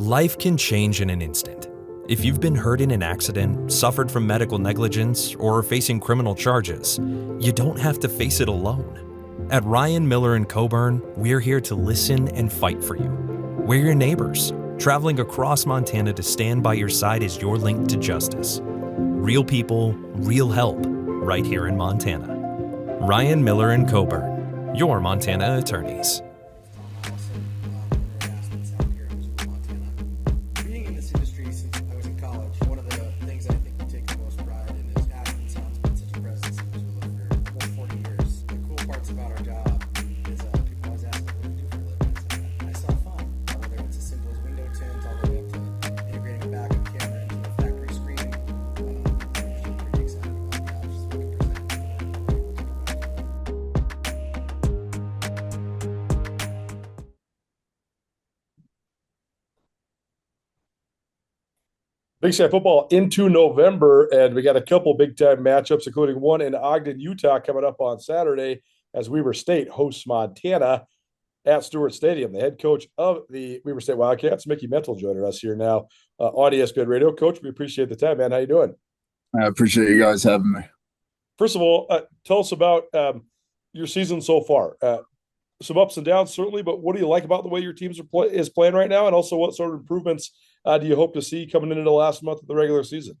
Life can change in an instant. If you've been hurt in an accident, suffered from medical negligence, or are facing criminal charges, you don't have to face it alone. At Ryan Miller & Coburn, we're here to listen and fight for you. We're your neighbors, traveling across Montana to stand by your side as your link to justice. Real people, real help, right here in Montana. Ryan Miller & Coburn, your Montana attorneys. Aspen Sound here in Montana. Being in this industry since I was in college, one of the things I think we take the most pride in is Aspen Sound's been such a presence in Missoula for almost 40 years. The cool parts about our job is people always ask me, what do you do for a living? I saw fun, whether it's as simple as window tints all the way up to integrating a backup camera into a factory screen. I'm pretty excited about the options we can present. Big Sky football into November, and we got a couple big-time matchups, including one in Ogden, Utah, coming up on Saturday as Weber State hosts Montana at Stewart Stadium. The head coach of the Weber State Wildcats, Mickey Mental, joining us here now on ESPN Radio. Coach, we appreciate the time, man. How you doing? I appreciate you guys having me. First of all, tell us about your season so far. Some ups and downs, certainly, but what do you like about the way your teams is playing right now, and also what sort of improvements do you hope to see coming into the last month of the regular season?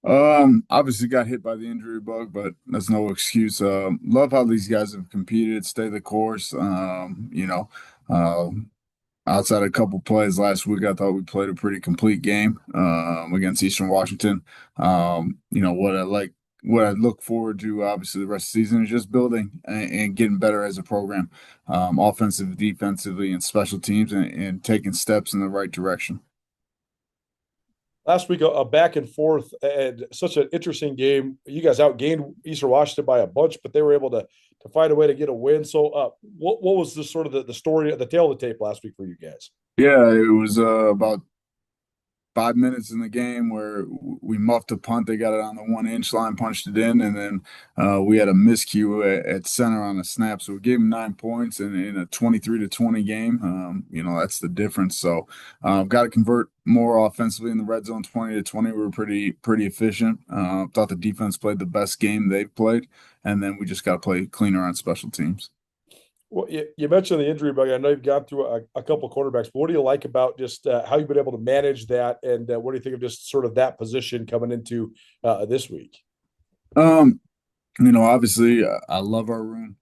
Obviously got hit by the injury bug, but that's no excuse. Love how these guys have competed, stay the course. Outside a couple plays last week, I thought we played a pretty complete game against Eastern Washington. What I look forward to, obviously, the rest of the season is just building and getting better as a program, offensive, defensively, and special teams, and taking steps in the right direction. Last week, a back and forth and such an interesting game. You guys outgained Eastern Washington by a bunch, but they were able to find a way to get a win. So what was the sort of the story, the tail of the tape last week for you guys? Yeah, it was about 5 minutes in the game where we muffed a punt. They got it on the 1-inch line, punched it in, and then we had a miscue at center on a snap. So we gave them 9 points in a 23-20 game. That's the difference. So got to convert more offensively in the red zone. 20-20, we were pretty efficient. Thought the defense played the best game they've played, and then we just got to play cleaner on special teams. Well, you mentioned the injury bug. I know you've gone through a couple of quarterbacks, but what do you like about just how you've been able to manage that, and what do you think of just sort of that position coming into this week? Obviously, I love our room.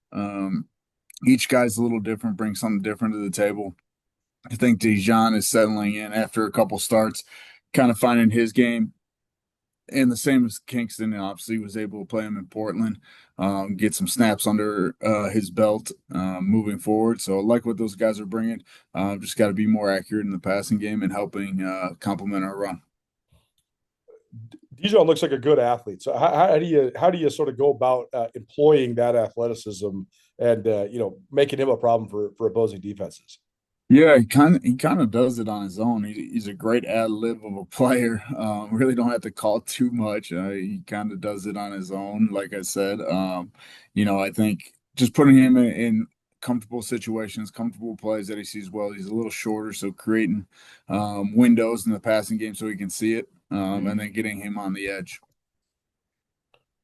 Each guy's a little different, brings something different to the table. I think Dijon is settling in after a couple starts, kind of finding his game. And the same as Kingston, obviously, was able to play him in Portland, get some snaps under his belt moving forward. So I like what those guys are bringing. Just got to be more accurate in the passing game and helping complement our run. Dijon looks like a good athlete. So how do you sort of go about employing that athleticism and making him a problem for opposing defenses? Yeah, he kind of does it on his own. He's a great ad lib of a player. Really don't have to call too much. He kind of does it on his own. Like I said, I think just putting him in comfortable situations, comfortable plays that he sees well. He's a little shorter, so creating windows in the passing game so he can see it, and then getting him on the edge.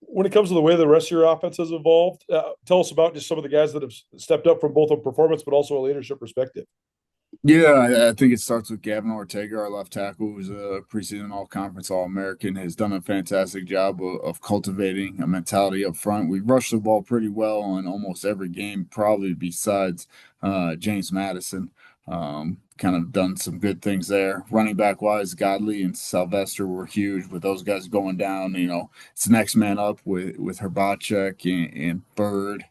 When it comes to the way the rest of your offense has evolved, tell us about just some of the guys that have stepped up from both a performance but also a leadership perspective. Yeah, I think it starts with Gavin Ortega, our left tackle, who's a preseason all-conference All-American, has done a fantastic job of cultivating a mentality up front. We rushed the ball pretty well in almost every game, probably besides James Madison. Kind of done some good things there. Running back-wise, Godley and Sylvester were huge with those guys going down. It's next man up with Herbacek and Bird.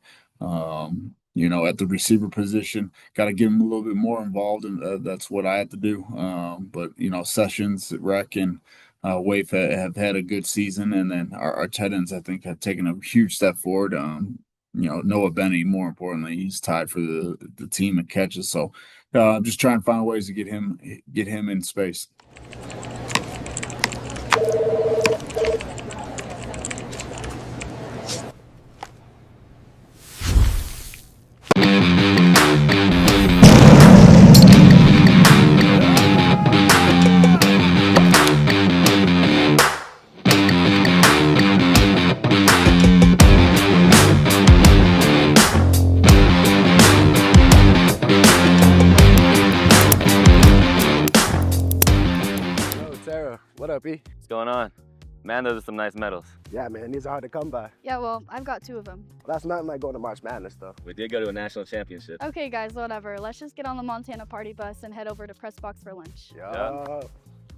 At the receiver position, got to get him a little bit more involved, and that's what I had to do. But Sessions, Rec, and Waif have had a good season, and then our tight ends, I think, have taken a huge step forward. Noah Benny, more importantly, he's tied for the team in catches. So just trying to find ways to get him in space. What up, E? What's going on? Man, those are some nice medals. Yeah, man, these are hard to come by. Yeah, well, I've got 2 of them. Well, that's nothing like going to March Madness, though. We did go to a national championship. Okay, guys, whatever. Let's just get on the Montana party bus and head over to Press Box for lunch. Yeah.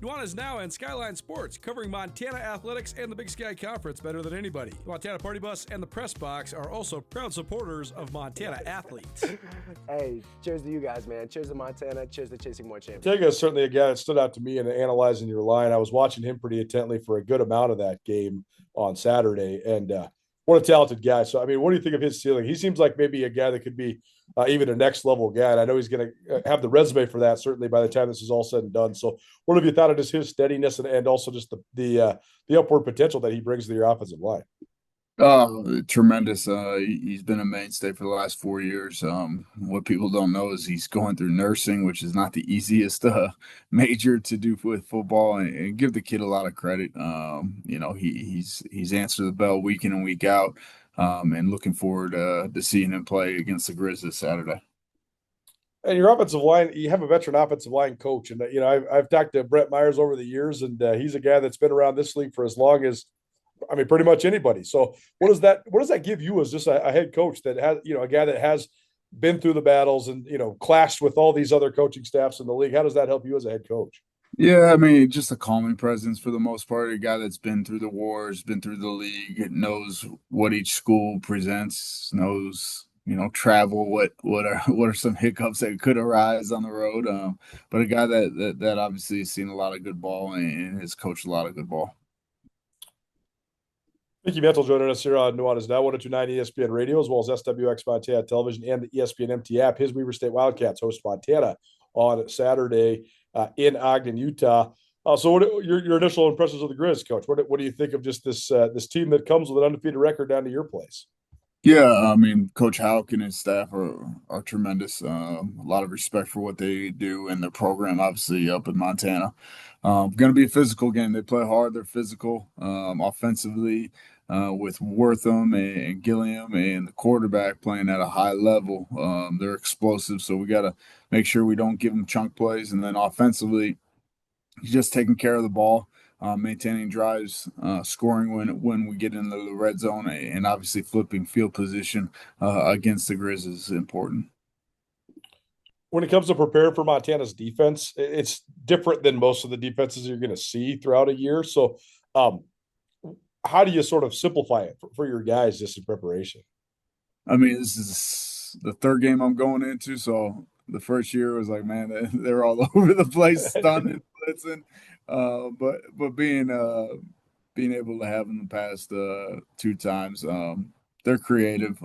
Nuanez now and Skyline Sports, covering Montana athletics and the Big Sky Conference better than anybody. The Montana Party Bus and the Press Box are also proud supporters of Montana athletes. Hey, cheers to you guys, man. Cheers to Montana. Cheers to chasing more champions. Tega is certainly a guy that stood out to me in analyzing your line. I was watching him pretty intently for a good amount of that game on Saturday, and what a talented guy. So, I mean, what do you think of his ceiling? He seems like maybe a guy that could be even a next level guy. And I know he's going to have the resume for that, certainly by the time this is all said and done. So what have you thought of just his steadiness and also just the upward potential that he brings to your offensive line? Tremendous. He's been a mainstay for the last 4 years. What people don't know is he's going through nursing, which is not the easiest major to do with football, and give the kid a lot of credit. He's answered the bell week in and week out, and looking forward to seeing him play against the Grizz this Saturday. And your offensive line, you have a veteran offensive line coach, and I've talked to Brett Myers over the years, and he's a guy that's been around this league for as long as, I mean, pretty much anybody. So what does that give you as just a head coach that has, a guy that has been through the battles and, clashed with all these other coaching staffs in the league? How does that help you as a head coach? Yeah, I mean, just a calming presence for the most part. A guy that's been through the wars, been through the league, knows what each school presents, knows, travel, what are some hiccups that could arise on the road. But a guy that obviously has seen a lot of good ball and has coached a lot of good ball. Mickey Mantle joining us here on Nuanez Now, 102.9 ESPN Radio, as well as SWX Montana Television and the ESPN MT app. His Weaver State Wildcats host Montana on Saturday in Ogden, Utah. So what are your initial impressions of the Grizz, Coach? What do you think of just this team that comes with an undefeated record down to your place? Yeah, I mean, Coach Houck and his staff are tremendous. A lot of respect for what they do and their program, obviously, up in Montana. Going to be a physical game. They play hard. They're physical offensively with Wortham and Gilliam and the quarterback playing at a high level. They're explosive, so we got to make sure we don't give them chunk plays. And then offensively, just taking care of the ball. Maintaining drives, scoring when we get into the red zone, and obviously flipping field position against the Grizz is important. When it comes to preparing for Montana's defense, it's different than most of the defenses you're going to see throughout a year. So how do you sort of simplify it for your guys just in preparation? I mean, this is the third game I'm going into, so the first year was like, man, they're all over the place, stunning, blitzing. But being able to have them the past 2 times, they're creative.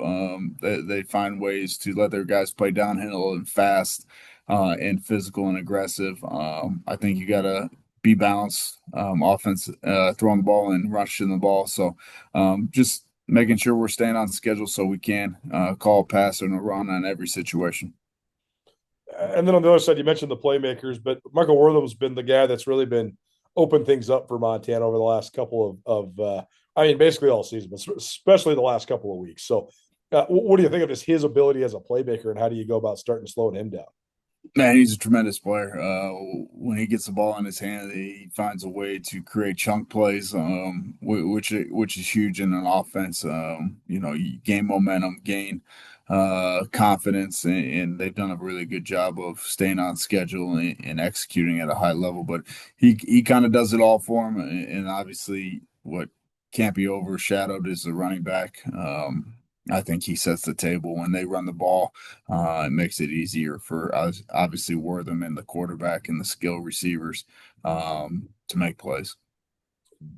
They find ways to let their guys play downhill and fast, and physical and aggressive. I think you got to be balanced, offense, throwing the ball and rushing the ball. So just making sure we're staying on schedule so we can call a pass and a run on every situation. And then on the other side, you mentioned the playmakers, but Michael Wortham's been the guy that's really been opened things up for Montana over the last couple of basically all season, but especially the last couple of weeks. So what do you think of just his ability as a playmaker, and how do you go about starting slowing him down? Man, he's a tremendous player. When he gets the ball in his hand, he finds a way to create chunk plays, which is huge in an offense. You gain momentum, gain confidence, and they've done a really good job of staying on schedule and executing at a high level. But he kind of does it all for him, and obviously what can't be overshadowed is the running back. I think he sets the table when they run the ball. It makes it easier for obviously Wortham and the quarterback and the skill receivers to make plays.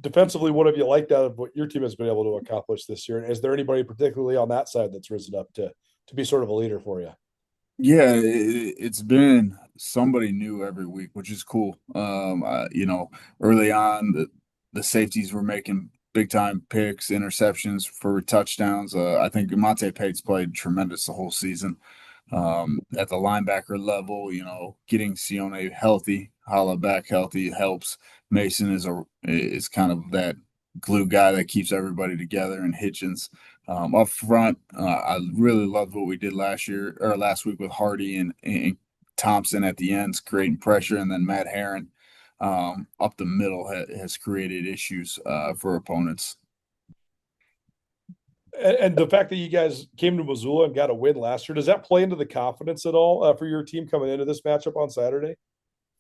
Defensively, what have you liked out of what your team has been able to accomplish this year? And is there anybody particularly on that side that's risen up to be sort of a leader for you? Yeah, it's been somebody new every week, which is cool. Early on, the safeties were making big-time picks, interceptions for touchdowns. I think Monte Pate's played tremendous the whole season. At the linebacker level, getting Sione healthy, Hala back healthy helps. Mason is kind of that glue guy that keeps everybody together, and Hitchens. Up front, I really loved what we did last week with Hardy and Thompson at the ends, creating pressure, and then Matt Herron up the middle has created issues for opponents. And the fact that you guys came to Missoula and got a win last year, does that play into the confidence at all for your team coming into this matchup on Saturday?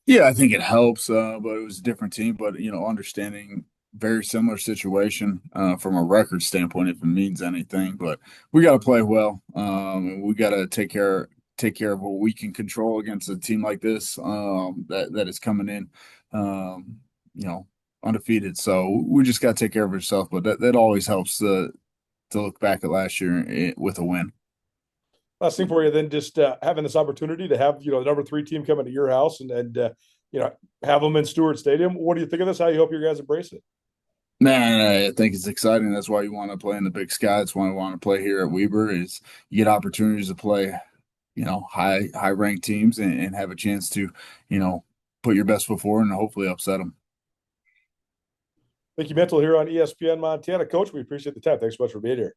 Yeah, I think it helps, but it was a different team. But, understanding very similar situation from a record standpoint, if it means anything. But we got to play well. And we got to take care of what we can control against a team like this that is coming in, undefeated. So we just got to take care of ourselves. But that always helps to look back at last year with a win. Last thing for you, then, just having this opportunity to have the number 3 team come into your house and have them in Stewart Stadium. What do you think of this? How you hope you guys embrace it? Man, I think it's exciting. That's why you want to play in the Big Sky. That's why I want to play here at Weber. Is you get opportunities to play, high ranked teams and have a chance to, put your best foot forward and hopefully upset them. Thank you, Mental, here on ESPN Montana. Coach, we appreciate the time. Thanks so much for being here.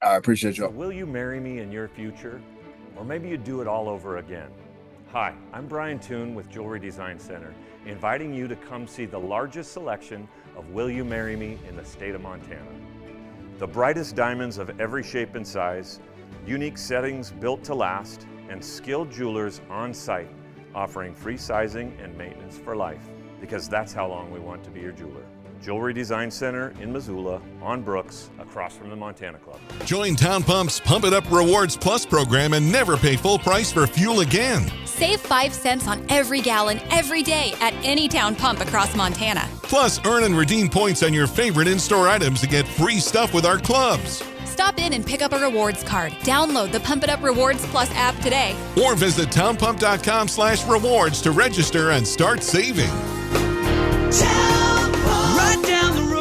I appreciate you. So will you marry me in your future? Or maybe you do it all over again. Hi, I'm Brian Toon with Jewelry Design Center, inviting you to come see the largest selection of Will You Marry Me in the state of Montana. The brightest diamonds of every shape and size, unique settings built to last, and skilled jewelers on site offering free sizing and maintenance for life, because that's how long we want to be your jeweler. Jewelry Design Center in Missoula, on Brooks, across from the Montana Club. Join Town Pump's Pump It Up Rewards Plus program and never pay full price for fuel again. Save 5 cents on every gallon every day at any Town Pump across Montana. Plus, earn and redeem points on your favorite in-store items to get free stuff with our clubs. Stop in and pick up a rewards card. Download the Pump It Up Rewards Plus app today. Or visit townpump.com/rewards to register and start saving. Right down the